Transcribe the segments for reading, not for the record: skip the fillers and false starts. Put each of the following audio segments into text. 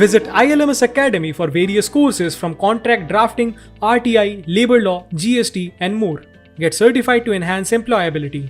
Visit ILMS Academy for various courses from contract drafting, RTI, labor law, GST, and more. Get certified to enhance employability.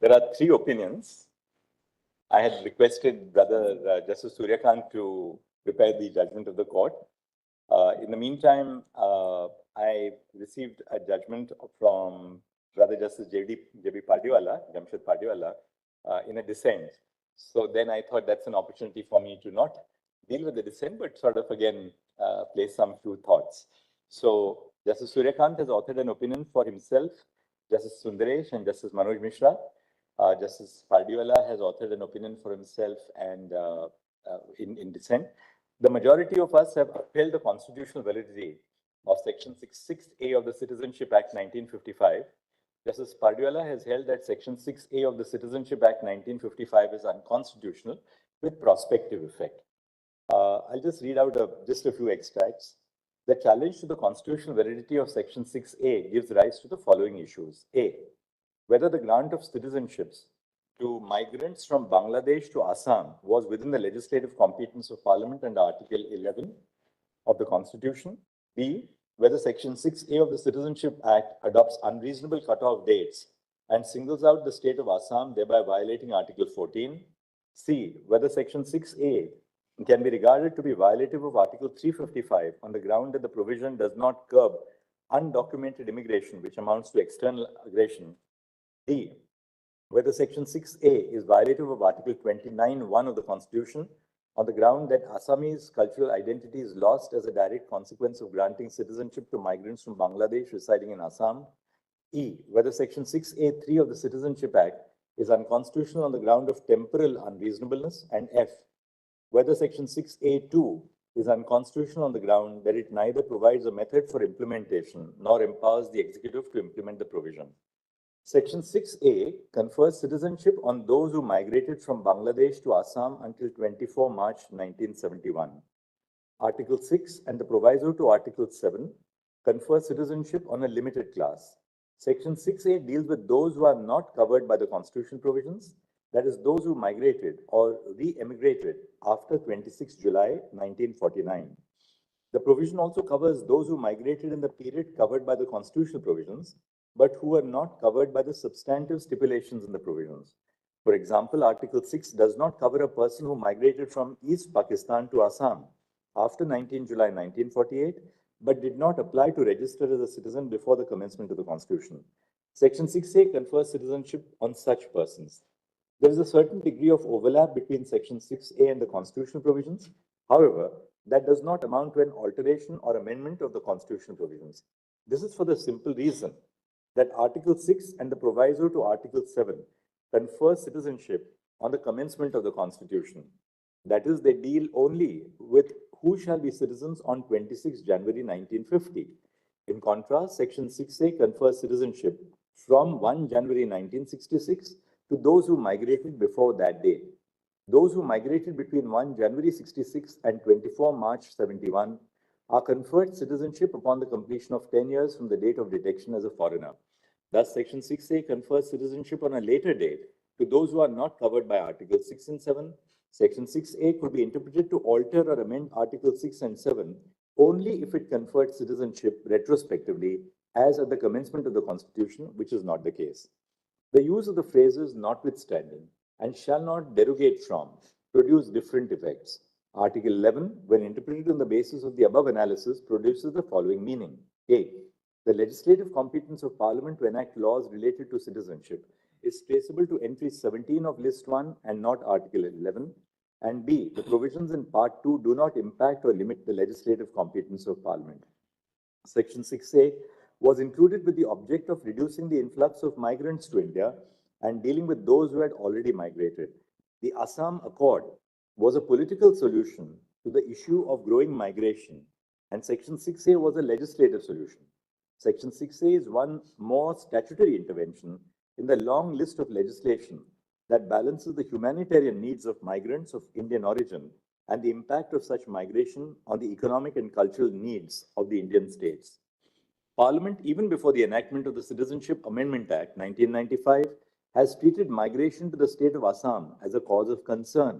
There are three opinions. I had requested Brother Justice Suryakant to prepare the judgment of the court. In the meantime, I received a judgment from Brother Justice J.B. Pardiwala, Jamshed Pardiwala, in a dissent. So then I thought that's an opportunity for me to not deal with the dissent, but sort of again place some few thoughts. So Justice Suryakant has authored an opinion for himself, Justice Sundaresh and Justice Manoj Mishra. Justice Pardiwala has authored an opinion for himself and in dissent. The majority of us have upheld the constitutional validity of Section 6A of the Citizenship Act 1955. Justice Pardiwala has held that Section 6A of the Citizenship Act 1955 is unconstitutional with prospective effect. I'll just read out just a few extracts. The challenge to the constitutional validity of Section 6A gives rise to the following issues. A, whether the grant of citizenships to migrants from Bangladesh to Assam was within the legislative competence of Parliament under Article 11 of the Constitution. B, whether Section 6A of the Citizenship Act adopts unreasonable cutoff dates and singles out the state of Assam, thereby violating Article 14. C, whether Section 6A can be regarded to be violative of Article 355 on the ground that the provision does not curb undocumented immigration, which amounts to external aggression. D, whether Section 6A is violative of Article 29(1) of the Constitution on the ground that Assamese cultural identity is lost as a direct consequence of granting citizenship to migrants from Bangladesh residing in Assam. E, whether Section 6A(3) of the Citizenship Act is unconstitutional on the ground of temporal unreasonableness. And F, whether Section 6A(2) is unconstitutional on the ground that it neither provides a method for implementation nor empowers the executive to implement the provision. Section 6A confers citizenship on those who migrated from Bangladesh to Assam until 24 March 1971. Article 6 and the proviso to Article 7 confer citizenship on a limited class. Section 6A deals with those who are not covered by the constitutional provisions, that is, those who migrated or re-emigrated after 26 July 1949. The provision also covers those who migrated in the period covered by the constitutional provisions, but who are not covered by the substantive stipulations in the provisions. For example, Article 6 does not cover a person who migrated from East Pakistan to Assam after 19 July 1948, but did not apply to register as a citizen before the commencement of the Constitution. Section 6A confers citizenship on such persons. There is a certain degree of overlap between Section 6A and the constitutional provisions. However, that does not amount to an alteration or amendment of the constitutional provisions. This is for the simple reason that Article 6 and the proviso to Article 7 confer citizenship on the commencement of the Constitution. That is, they deal only with who shall be citizens on 26 January 1950. In contrast, Section 6A confers citizenship from 1 January 1966 to those who migrated before that date. Those who migrated between 1 January 66 and 24 March 71 are conferred citizenship upon the completion of 10 years from the date of detection as a foreigner. Thus, Section 6A confers citizenship on a later date to those who are not covered by Articles 6 and 7. Section 6A could be interpreted to alter or amend Articles 6 and 7 only if it conferred citizenship retrospectively as at the commencement of the Constitution, which is not the case. The use of the phrases notwithstanding and shall not derogate from produce different effects. Article 11, when interpreted on the basis of the above analysis, produces the following meaning. A. The legislative competence of Parliament to enact laws related to citizenship is traceable to entry 17 of List 1 and not Article 11. And B. The provisions in Part 2 do not impact or limit the legislative competence of Parliament. Section 6A was included with the object of reducing the influx of migrants to India and dealing with those who had already migrated. The Assam Accord was a political solution to the issue of growing migration, and Section 6A was a legislative solution. Section 6A is one more statutory intervention in the long list of legislation that balances the humanitarian needs of migrants of Indian origin and the impact of such migration on the economic and cultural needs of the Indian states. Parliament, even before the enactment of the Citizenship Amendment Act 1995, has treated migration to the state of Assam as a cause of concern.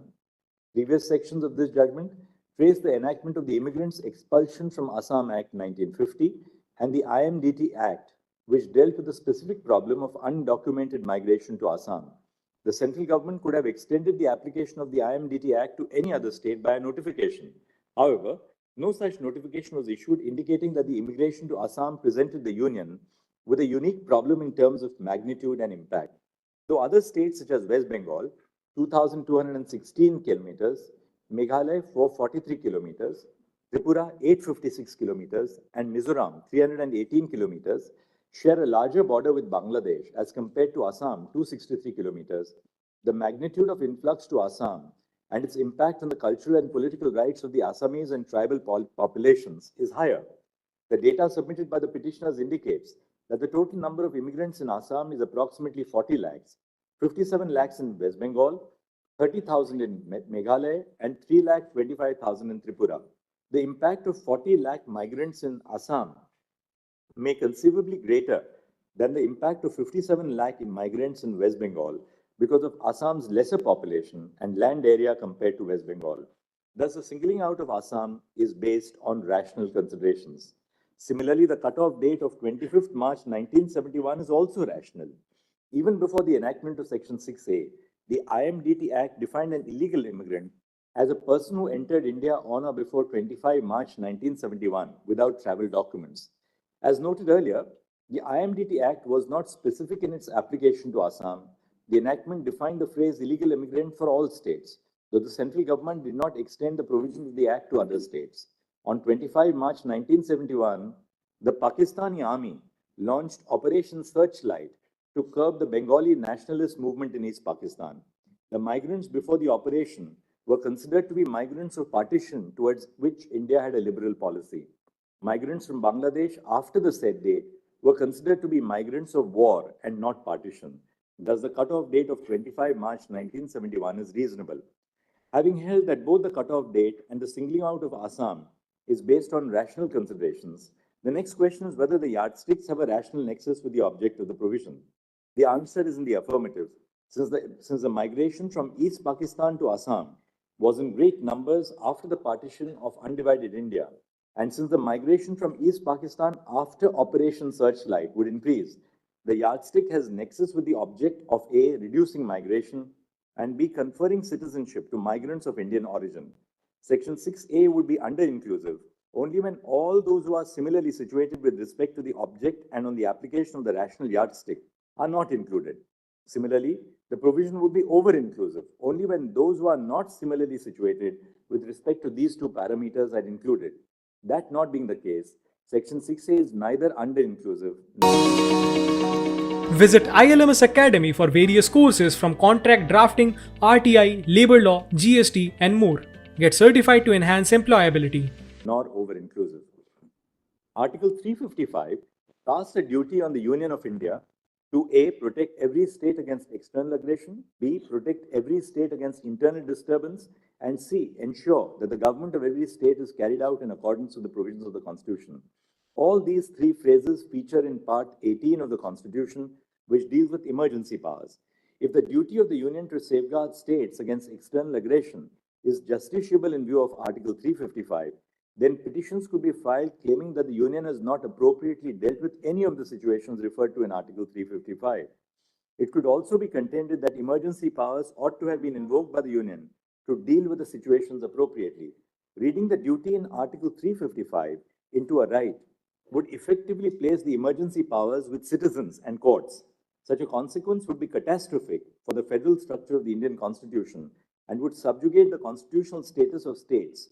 Previous sections of this judgment trace the enactment of the Immigrants Expulsion from Assam Act 1950 and the IMDT Act, which dealt with the specific problem of undocumented migration to Assam. The central government could have extended the application of the IMDT Act to any other state by a notification. However, no such notification was issued indicating that the immigration to Assam presented the Union with a unique problem in terms of magnitude and impact. Though other states such as West Bengal, 2,216 kilometers, Meghalaya, 443 kilometers, Tripura, 856 kilometers, and Mizoram, 318 kilometers, share a larger border with Bangladesh as compared to Assam, 263 kilometers. The magnitude of influx to Assam and its impact on the cultural and political rights of the Assamese and tribal populations is higher. The data submitted by the petitioners indicates that the total number of immigrants in Assam is approximately 40 lakhs, 57 lakhs in West Bengal, 30,000 in Meghalaya, and 3,25,000 in Tripura. The impact of 40 lakh migrants in Assam may conceivably greater than the impact of 57 lakh migrants in West Bengal because of Assam's lesser population and land area compared to West Bengal. Thus, the singling out of Assam is based on rational considerations. Similarly, the cutoff date of 25th March 1971 is also rational. Even before the enactment of Section 6A, the IMDT Act defined an illegal immigrant as a person who entered India on or before 25 March 1971 without travel documents. As noted earlier, the IMDT Act was not specific in its application to Assam. The enactment defined the phrase illegal immigrant for all states, though the central government did not extend the provisions of the Act to other states. On 25 March 1971, the Pakistani Army launched Operation Searchlight to curb the Bengali nationalist movement in East Pakistan. The migrants before the operation were considered to be migrants of partition towards which India had a liberal policy. Migrants from Bangladesh after the said date were considered to be migrants of war and not partition. Thus, the cutoff date of 25 March 1971 is reasonable. Having held that both the cutoff date and the singling out of Assam is based on rational considerations, the next question is whether the yardsticks have a rational nexus with the object of the provision. The answer is in the affirmative, since the migration from East Pakistan to Assam was in great numbers after the partition of undivided India, and since the migration from East Pakistan after Operation Searchlight would increase, the yardstick has nexus with the object of A, reducing migration, and B, conferring citizenship to migrants of Indian origin. Section 6A would be under-inclusive only when all those who are similarly situated with respect to the object and on the application of the rational yardstick are not included. Similarly, the provision would be over-inclusive only when those who are not similarly situated with respect to these two parameters are included. That not being the case, Section 6A is neither under-inclusive Visit ILMS Academy for various courses from contract drafting, RTI, labor law, GST, and more. Get certified to enhance employability. nor over-inclusive. Article 355 casts a duty on the Union of India to A. Protect every state against external aggression, B. Protect every state against internal disturbance, and C. Ensure that the government of every state is carried out in accordance with the provisions of the Constitution. All these three phrases feature in Part 18 of the Constitution, which deals with emergency powers. If the duty of the Union to safeguard states against external aggression is justiciable in view of Article 355, then petitions could be filed claiming that the Union has not appropriately dealt with any of the situations referred to in Article 355. It could also be contended that emergency powers ought to have been invoked by the Union to deal with the situations appropriately. Reading the duty in Article 355 into a right would effectively place the emergency powers with citizens and courts. Such a consequence would be catastrophic for the federal structure of the Indian Constitution and would subjugate the constitutional status of states.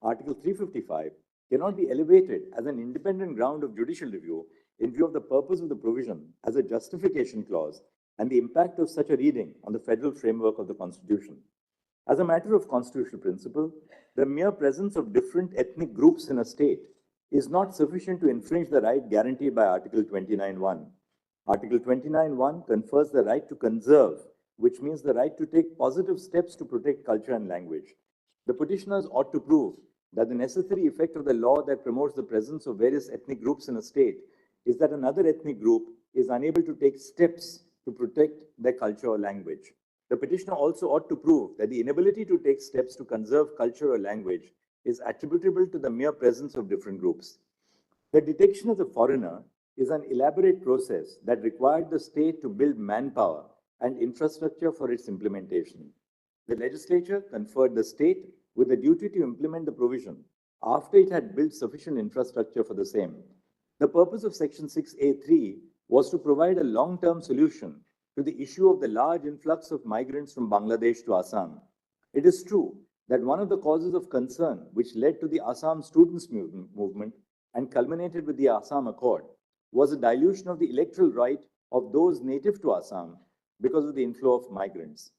Article 355 cannot be elevated as an independent ground of judicial review in view of the purpose of the provision as a justification clause and the impact of such a reading on the federal framework of the Constitution. As a matter of constitutional principle, the mere presence of different ethnic groups in a state is not sufficient to infringe the right guaranteed by Article 29.1. Article 29.1 confers the right to conserve, which means the right to take positive steps to protect culture and language. The petitioners ought to prove that the necessary effect of the law that promotes the presence of various ethnic groups in a state is that another ethnic group is unable to take steps to protect their culture or language. The petitioner also ought to prove that the inability to take steps to conserve culture or language is attributable to the mere presence of different groups. The detection of the foreigner is an elaborate process that required the state to build manpower and infrastructure for its implementation. The legislature conferred the state with the duty to implement the provision after it had built sufficient infrastructure for the same. The purpose of Section 6A3 was to provide a long-term solution to the issue of the large influx of migrants from Bangladesh to Assam. It is true that one of the causes of concern which led to the Assam students' movement and culminated with the Assam Accord was a dilution of the electoral right of those native to Assam because of the inflow of migrants.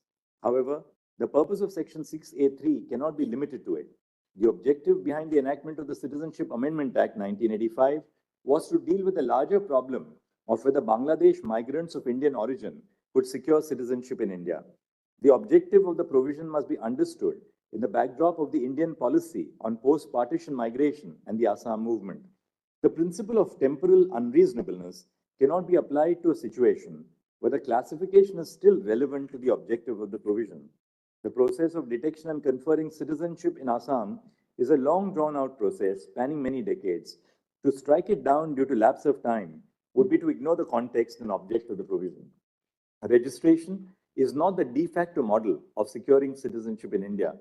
However, the purpose of Section 6A3 cannot be limited to it. The objective behind the enactment of the Citizenship Amendment Act 1985 was to deal with the larger problem of whether Bangladesh migrants of Indian origin could secure citizenship in India. The objective of the provision must be understood in the backdrop of the Indian policy on post-partition migration and the Assam movement. The principle of temporal unreasonableness cannot be applied to a situation where the classification is still relevant to the objective of the provision. The process of detection and conferring citizenship in Assam is a long drawn-out process spanning many decades. To strike it down due to lapse of time would be to ignore the context and object of the provision. Registration is not the de facto model of securing citizenship in India.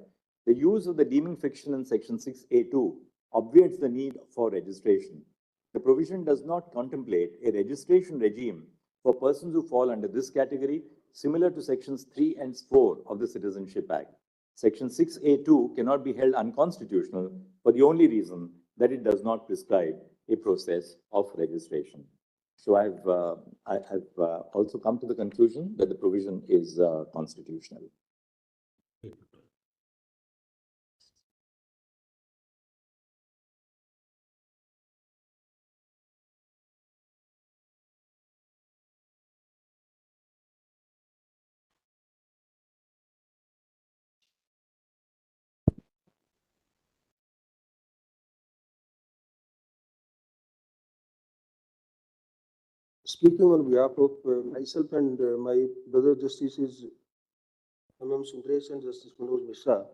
The use of the deeming fiction in Section 6A2 obviates the need for registration. The provision does not contemplate a registration regime for persons who fall under this category, similar to Sections 3 and 4 of the Citizenship Act. Section 6A2 cannot be held unconstitutional for the only reason that it does not prescribe a process of registration. So I have also come to the conclusion that the provision is constitutional. Speaking on behalf of myself and my brother Justices M.M. Sundresh and Justice Manoj Mishra,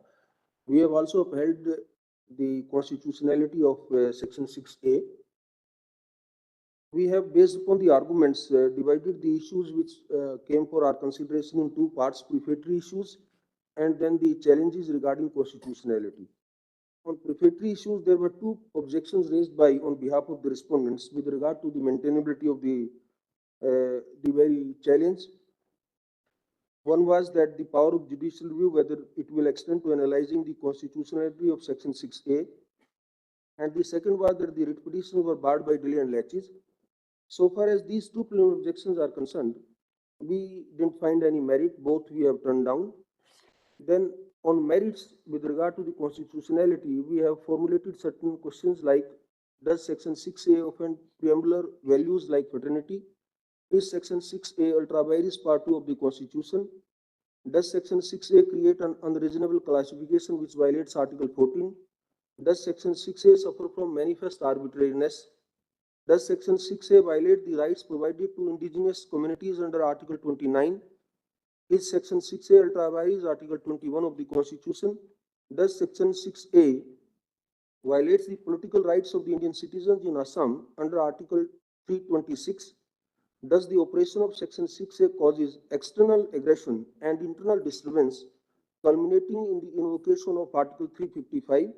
we have also upheld the constitutionality of Section 6A. We have, based upon the arguments, divided the issues which came for our consideration in two parts: prefatory issues and then the challenges regarding constitutionality. On prefatory issues, there were two objections raised on behalf of the respondents with regard to the maintainability of the very challenge. One was that the power of judicial review, whether it will extend to analyzing the constitutionality of Section 6A, and the second was that the writ petitions were barred by delay and laches. So far as these two preliminary objections are concerned, we didn't find any merit, both we have turned down. Then on merits with regard to the constitutionality, we have formulated certain questions like, does Section 6A offend preambular values like fraternity? Is Section 6A ultra vires part 2 of the Constitution? Does Section 6A create an unreasonable classification which violates Article 14? Does Section 6A suffer from manifest arbitrariness? Does Section 6A violate the rights provided to indigenous communities under Article 29? Is Section 6A ultra vires Article 21 of the Constitution? Does Section 6A violates the political rights of the Indian citizens in Assam under Article 326? Does the operation of Section 6A causes external aggression and internal disturbance culminating in the invocation of Article 355?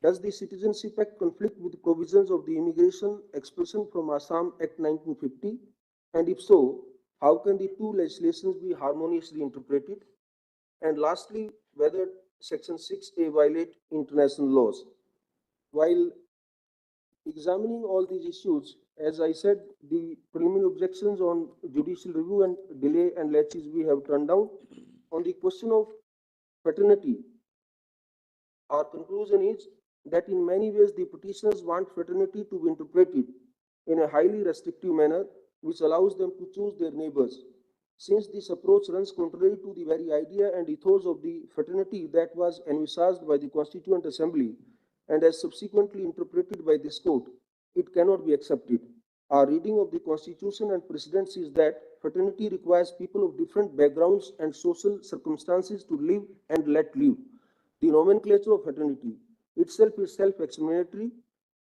Does the Citizenship Act conflict with provisions of the Immigration Expulsion from Assam Act 1950? And if so, how can the two legislations be harmoniously interpreted? And lastly, whether Section 6A violate international laws. While examining all these issues, as I said, the preliminary objections on judicial review and delay and laches we have turned down. On the question of fraternity, our conclusion is that in many ways the petitioners want fraternity to be interpreted in a highly restrictive manner, which allows them to choose their neighbors. Since this approach runs contrary to the very idea and ethos of the fraternity that was envisaged by the Constituent Assembly and as subsequently interpreted by this court, it cannot be accepted. Our reading of the Constitution and precedents is that fraternity requires people of different backgrounds and social circumstances to live and let live. The nomenclature of fraternity itself is self-explanatory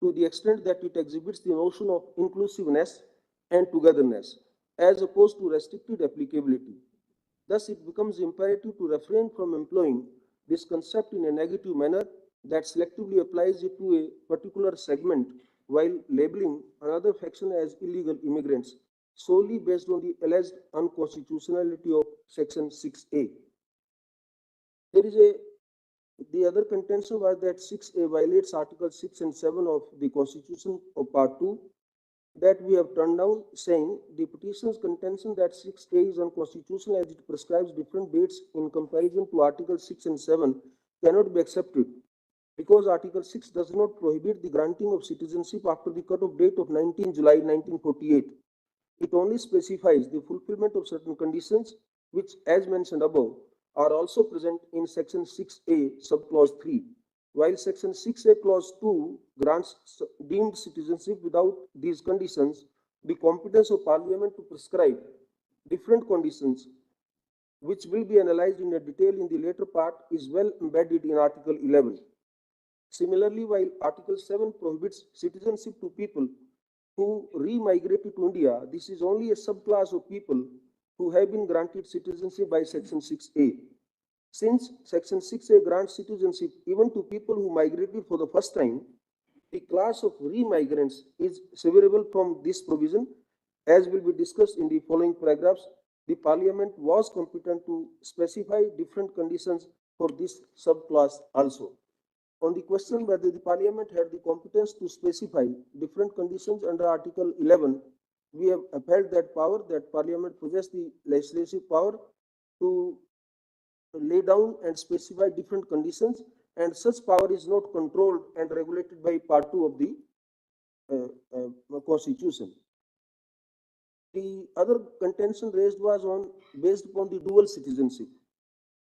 to the extent that it exhibits the notion of inclusiveness and togetherness, as opposed to restricted applicability. Thus, it becomes imperative to refrain from employing this concept in a negative manner that selectively applies it to a particular segment while labeling another faction as illegal immigrants solely based on the alleged unconstitutionality of Section 6A. There is the other contention was that 6A violates Articles 6 and 7 of the Constitution of Part 2, that we have turned down, saying the petition's contention that 6A is unconstitutional as it prescribes different dates in comparison to Articles 6 and 7 cannot be accepted because Article 6 does not prohibit the granting of citizenship after the cut-off date of 19 July 1948. It only specifies the fulfillment of certain conditions which, as mentioned above, are also present in Section 6A, subclause 3. While Section 6A, clause 2 grants deemed citizenship without these conditions, the competence of Parliament to prescribe different conditions, which will be analyzed in detail in the later part, is well embedded in Article 11. Similarly, while Article 7 prohibits citizenship to people who re-migrated to India, this is only a subclass of people who have been granted citizenship by Section 6A. Since Section 6A grants citizenship even to people who migrated for the first time, the class of re-migrants is severable from this provision. As will be discussed in the following paragraphs, the Parliament was competent to specify different conditions for this subclass also. On the question whether the Parliament had the competence to specify different conditions under Article 11, we have upheld that power, that Parliament possessed the legislative power to lay down and specify different conditions, and such power is not controlled and regulated by Part 2 of the Constitution. The other contention raised was based upon the dual citizenship.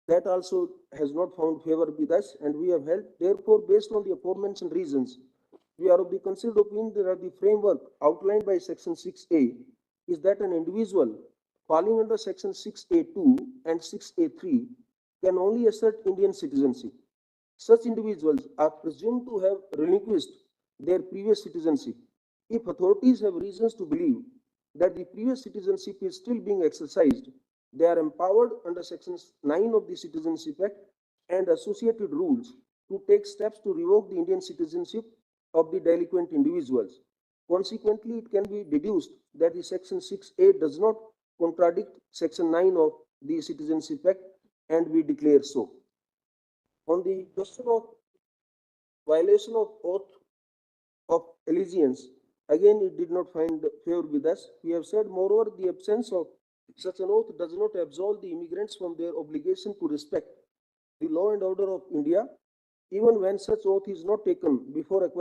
That also has not found favor with us, and we have held. Therefore, based on the aforementioned reasons, we are of the considered opinion that the framework outlined by Section 6A is that an individual falling under Section 6A2 and 6A3 can only assert Indian citizenship. Such individuals are presumed to have relinquished their previous citizenship if authorities have reasons to believe that the previous citizenship is still being exercised. They are empowered under Section 9 of the Citizenship Act and associated rules to take steps to revoke the Indian citizenship of the delinquent individuals. Consequently, it can be deduced that the Section 6A does not contradict Section 9 of the Citizenship Act, and we declare so. On the question of violation of oath of allegiance, again it did not find favor with us. We have said, moreover, the absence of such an oath does not absolve the immigrants from their obligation to respect the law and order of India, even when such oath is not taken before acquiring